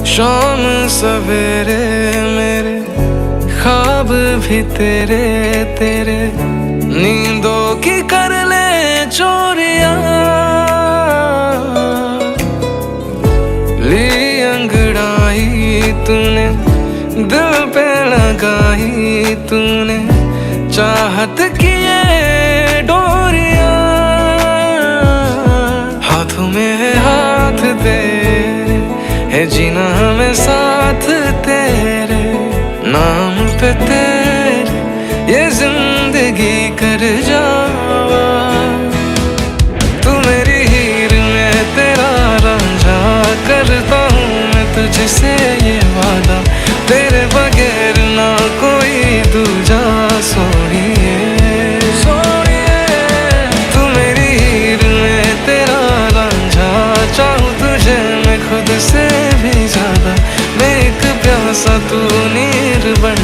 शाम सवेरे मेरे ख्वाब भी तेरे तेरे, नींदों की कर ले चोरियां, ली अंगड़ाई तूने दिल पे लगाई तूने, चाहत की ये डोरियां, हाथों में है हाथ तेरे, है जीना में साथ तेरे, नाम पे तेरे ये जिंदगी कर जावा। तू मेरी हीर में तेरा रांझा, करता हूँ मैं तुझसे ये वादा, तेरे बगैर ना कोई दूजा सोनिए सोनिए। तू मेरी हीर में तेरा रांझा, चाहूँ तुझे मैं खुद से भी ज्यादा, मैं एक प्यासा तू नीर बन